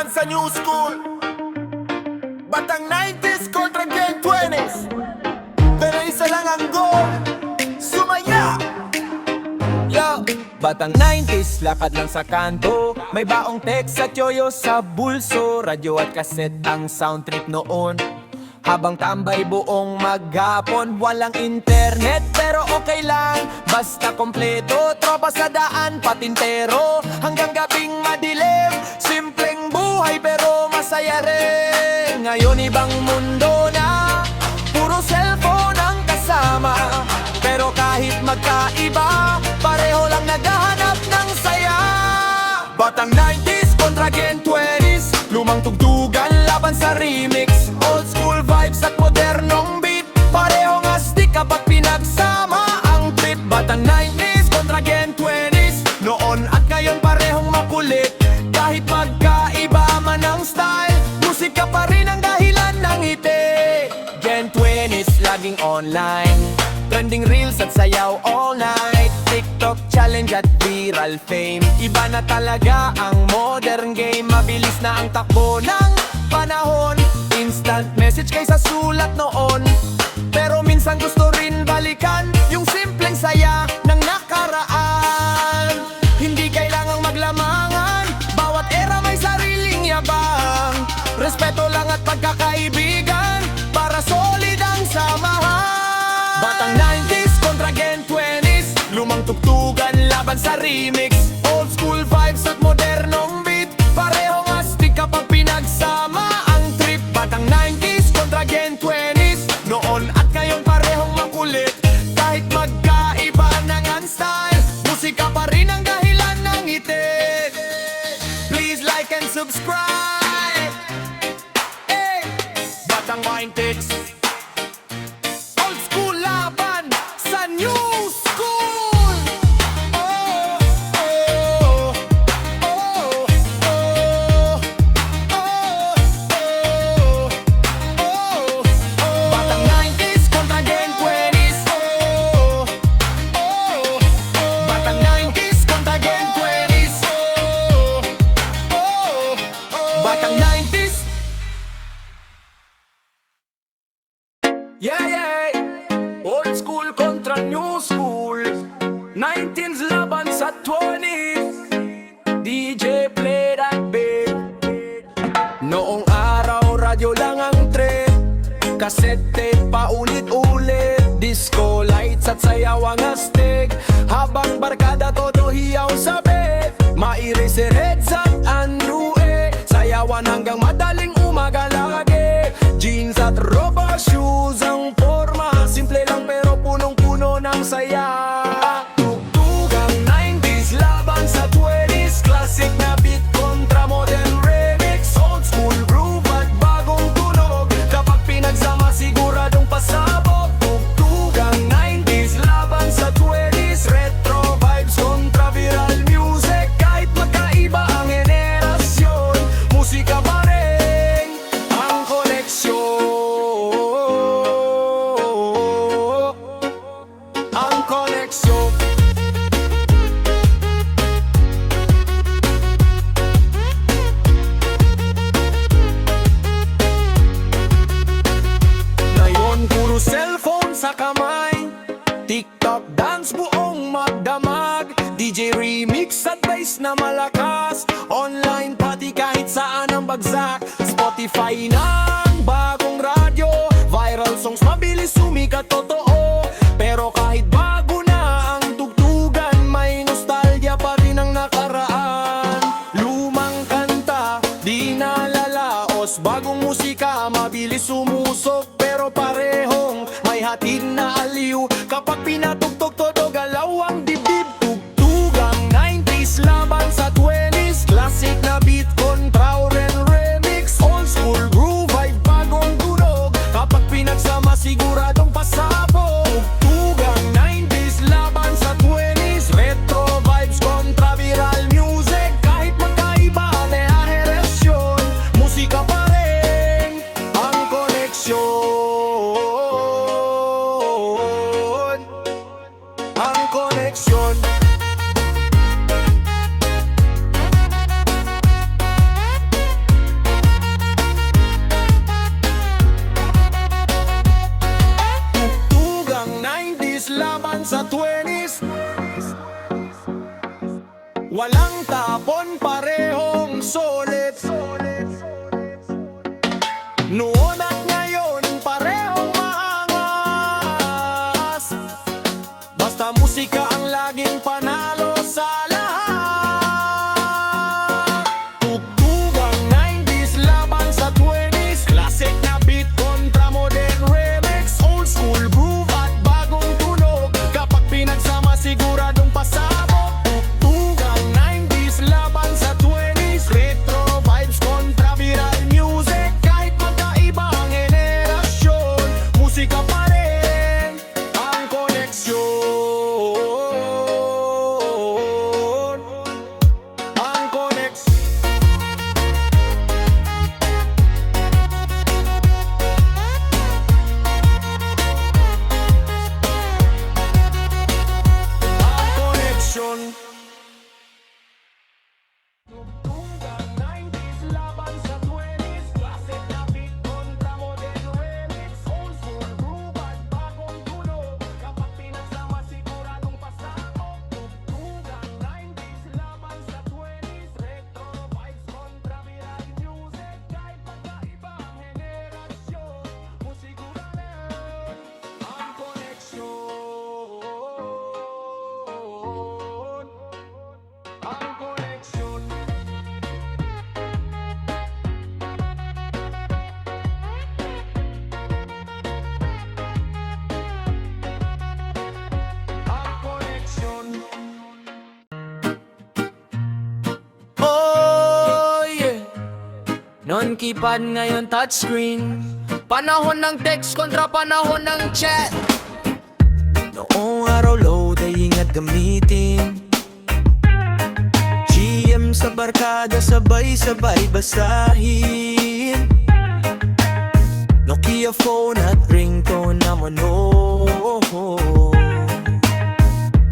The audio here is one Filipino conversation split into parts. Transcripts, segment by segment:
laban sa new school. Batang 90s kontra Gen 20s, pero isa lang ang goal, sumaya. Yo! Batang 90s, lakad lang sa kanto. May baong text at yoyo sa bulso. Radyo at kaset ang sound trip noon. Habang tambay buong maghapon. Walang internet pero okay lang, basta kompleto. Tropa sa daan, patintero. Hanggang gabing madilim. Simpleng buhay pero masaya rin. Ngayon ibang mundo na, puro cellphone ang kasama. Pero kahit magkaiba, pareho lang naghahanap ng saya. Batang 90s kontra Gen 20s, lumang tugtugan laban sa remix. Old school vibes at modernong beat, parehong astig kapag pinagsama ang trip. Batang 90s kontra Gen 20s, noon at ngayon parehong makulit. Kahit magkaiba man ang style, musika pa rin ang dahilan ng ngiti. Gen 20s laging online, trending reels at sayaw all night. TikTok challenge at viral fame, iba na talaga ang modern game. Mabilis na ang takbo ng panahon, instant message kaysa sulat noon. Pero minsan gusto rin balikan yung simpleng saya ng nakaraan. Hindi kailangang maglamangan, bawat era may sariling yabang. Respeto lang at pagkakaibigan, para solid ang samahan. Batang 90s kontra Gen 20s, lumang tugtugan laban sa remix. Old school vibes at modernong beat, parehong astig kapag pinagsama ang trip. Batang 90s kontra Gen 20s, noon at ngayon parehong makulit. Kahit magkaiba ng ang style, musika pa rin ang dahilan ng ngiti. Please like and subscribe. Hey! Batang 90s, old school laban sa new school. Oh, oh, oh, oh, oh, oh, oh, oh. Batang 90s kontra Gen 20s. Oh, oh, oh. Batang 90s kontra Gen 20s. Oh, oh, oh. Batang 90s. Yeah, yeah. Old school kontra new school, 19s laban sa 20s. DJ play that beat. Noong araw radyo lang ang trip, kasete paulit-ulit, disco lights at sayaw ang astig. Habang barkada todo hiyaw sa bed, maire si Reds at Andrew sayawan hanggang madaling umaga lagi. Jeans at roba shoes ang forma, simple lang pero punong-puno ng saya. Tugtugang 90s laban sa 20s, classic na beat kontra modern remix. Old school groove at bagong tunog, kapag pinagsama siguradong pasabog. Tugtugang 90s laban sa 20s, retro vibes kontra viral music. Kahit magkaiba ang henerasyon, musika pa rin ang koneksyon. Ang koneksyon. Ngayon puro cellphone sa kamay, TikTok dance buong magdamag, DJ remix at bass na malakas, online pati kahit saan ang bagsak. Spotify na ang bagong radyo, viral songs mabilis sumikat totoo. Pero kahit bago na ang tugtugan, may nostalgia pa rin ang nakaraan. Lumang kanta, di nalalaos, bagong musika mabilis sumusok. Pero parehong may hatid na aliw, kapag pinatugtog todo galaw ang dibdib. Tugtugang 90s laban sa 20s, classic na beat kontra oren remix. Old school groove vibe bagong tunog, kapag pinagsama siguradong pasabog. Tugtugang 90s Walang tapon, parehong solid. Noon at ngayon, parehong maangas. Basta musika ang laging panalo sa lahat. Tugtugang 90s laban sa 20s. Classic na beat kontra modern remix. Old school groove at bagong tunog. Kapag pinagsama siguradong pasabog. Tugtugang 90s laban sa 20s. Retro vibes kontra viral music. Kahit magkaiba ang henerasyon, musika pa rin ang koneksyon. Ang koneksyon. Tugtugang 90s laban sa 20s. Classic na beat kontra modern remix. Old school groove at bagong tunog. Kapag pinagsama siguradong pasabog. Tugtugang 90s laban sa 20s. Retro vibes kontra viral music. Kahit magkaiba ang henerasyon, musika rin ang koneksyon. Ang koneksyon. Ang koneksyon. Oh yeah. Noon keypad, ngayon touchscreen. Panahon ng text kontra panahon ng chat. Noong araw load ay ingat gamitin. GM sa barkada, sabay-sabay basahin. Nokia phone at ringtone na mono.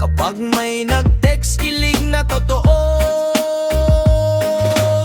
Kapag may nag-text, kilig na totoo.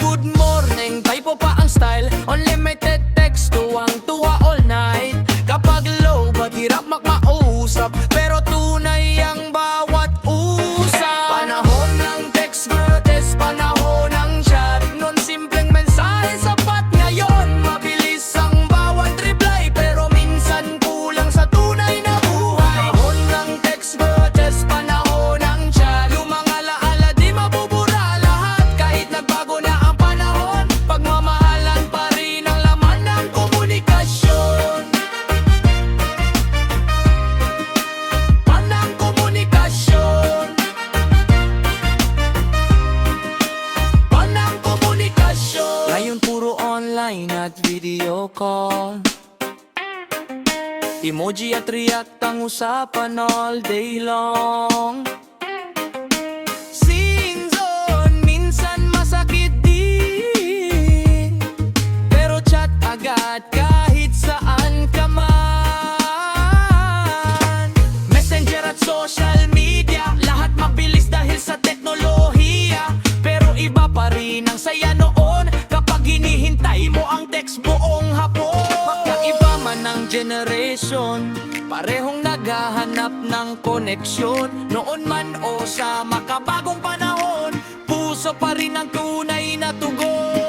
Good morning, typo pa ang style. Unlimited text, tuwang-tuwa all night. Kapag low, hirap makmausap, pero tunay ang bawat usap. Panahon ng text versus panahon ng chat. Noon simpleng mensahe sapat, ngayon mabilis ang bawat reply, pero minsan kulang sa tunay na buhay. Panahon ng text versus panahon ng chat. Lumang alaala di mabubura lahat. Kahit nagbago na ang panahon, pagmamahalan pa rin ang laman ng komunikasyon. Panang komunikasyon. Panang komunikasyon. Ngayon puro online at video call. Emoji at react ang usapan all day long. Scene zone, minsan masakit din, pero chat agad kahit saan ka man. Messenger at social media, lahat mabilis dahil sa teknolohiya. Pero iba pa rin ang saya noon kapag hinihintay mo ang text buong hapon. Magkaiba man ang generation, parehong naghahanap ng koneksyon. Noon man o sa makabagong panahon, puso pa rin ang tunay na tugon.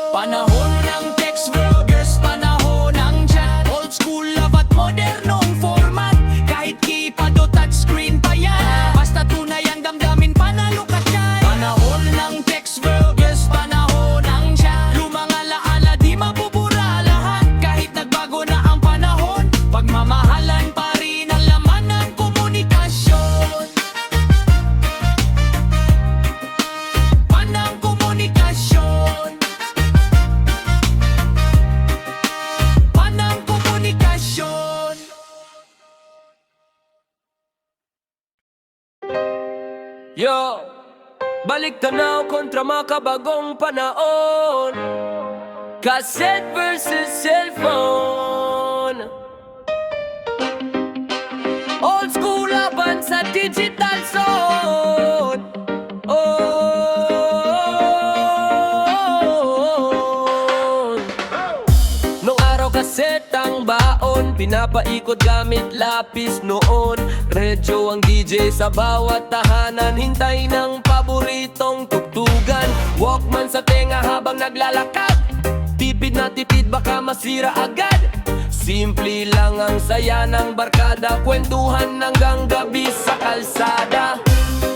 Panahon ng text versus panahon ng chat. Old school love at modernong format. Kahit keypad o touchscreen pa yan, basta tunay ang damdamin, panalo ka dyan. Panahon ng text versus panahon ng chat. Lumang alaala di mabubura lahat. Kahit nagbago na ang panahon, pagmamahalan pa rin ang laman ng komunikasyon. Panang komunikasyon. Panang komunikasyon. Yo, balik tanaw kontra makabagong panahon. Cassette versus cellphone. Old school laban sa digital zone. Oh, nung araw kaset ang baon, pinapaikot gamit lapis noon. Radyo ang DJ sa bawat tahanan, hintay ng paboritong tugtugan. Walkman sa tenga habang naglalakad, tipid na tipid baka masira agad. Simple lang ang saya ng barkada, kwentuhan hanggang gabi sa kalsada.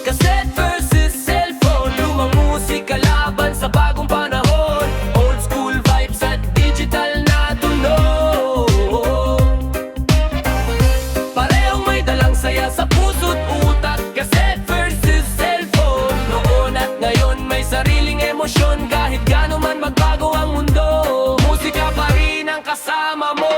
Cassette versus cellphone, lumang musika laban sa bagong panahon. Old school vibes at digital na tunog. Parehong may dalang saya sa puso't utak. Cassette versus cellphone, noon at ngayon may sariling emosyon. Kahit gaano man magbago ang mundo, musika pa rin ang kasama mo.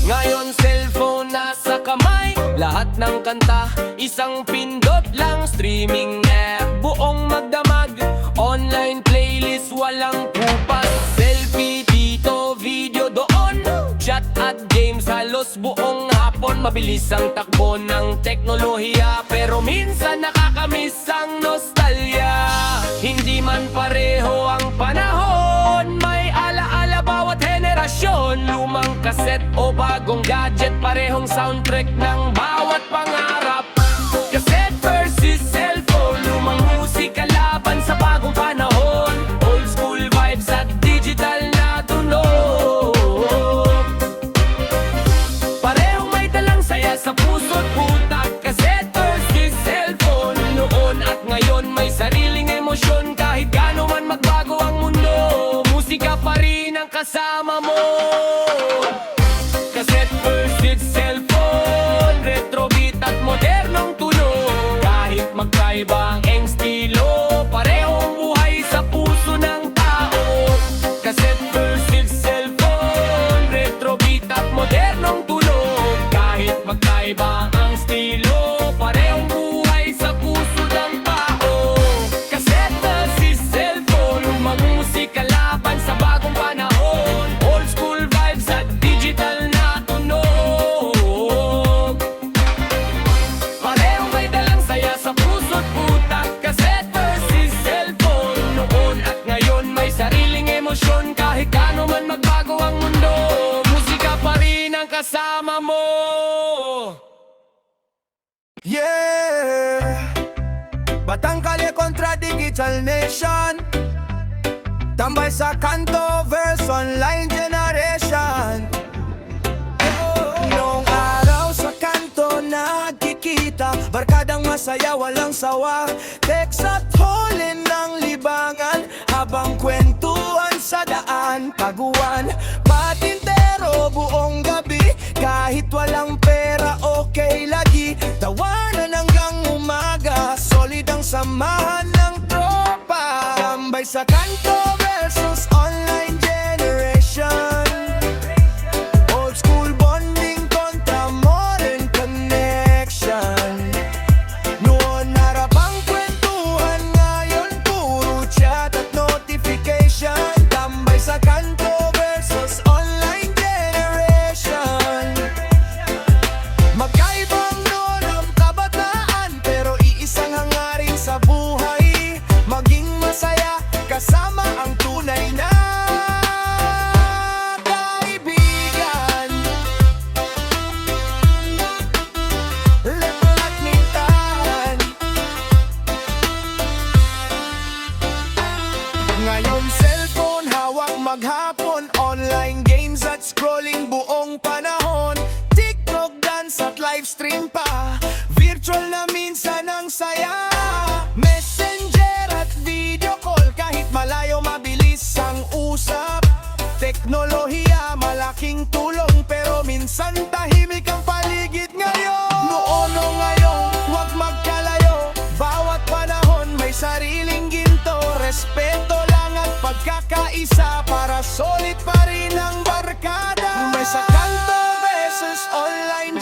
Ngayon cellphone nasa kamay, lahat ng kanta isang pindot lang. Streaming app, buong magdamag, online playlist, walang kupas. Selfie dito, video doon, chat at games halos buong hapon. Mabilis ang takbo ng teknolohiya, pero minsan nakakamiss ang nostalgia. Hindi man pareho ang panahon, may alaala bawat henerasyon. Lumang kaset o bagong gadget, parehong soundtrack ng bawat pangarap. Cassette versus cellphone, lumang musika laban sa bagong panahon. Old school vibes at digital na tunog. Parehong may dalang saya sa puso't utak. Cassette versus cellphone, noon at ngayon may sariling emosyon. Kahit gaano man magbago ang mundo, musika pa rin ang kasama mo. Cassette versus cellphone, retro beat at modernong tunog. Kahit magkaiba ang estilo, parehong buhay sa puso ng tao. Cassette versus cellphone, retro beat at modernong tunog. Kahit magkaiba ang estilo, parehong buhay sa puso ng tao. Cassette versus cellphone, lumang musika laban sa bagong panahon. Old school vibes at digital na tunog. Parehong may dalang saya sa puso't utak. Cassette versus cellphone, noon at ngayon may sariling emosyon. Kahit gaano man magbago ang mundo, musika pa rin ang kasama mo. Yeah, Batang Kalye kontra Digital Nation, tambay sa kanto versus online generation. Noong araw sa kanto nagkikita, barkadang masaya walang sawa. Text at holin ng libangan, habang kwentuhan sa daan. Paguan, patintero buong gabi, kahit walang pera okay lagi. Tawanan hanggang umaga, solid ang samahan ng tropa. Tambay sa kanto versus online generation. Old school bonding kontra modern connection. Noon harap ang kwentuhan, ngayon puro chat at notification. Tambay sa kanto versus online generation. Magkaibang noon ang kabataan, pero iisang hangarin sa buhay. Maging masaya kasama ang tunay na kaibigan. Leplatnitan. Ngayon cellphone, hawak maghapon. Online games at scrolling buong panahon. TikTok, dance at livestream pa. Virtual na minsan ang saya. Messenger at video call, kahit malayo mabilis ang usap. Teknolohiya malaking tulong, pero minsan tahimik ang paligid ngayon. Noon o ngayon, huwag magkalayo. Bawat panahon may sariling ginto. Respeto lang at pagkakaisa, para solid pa rin ang barkada. May sa kanto versus online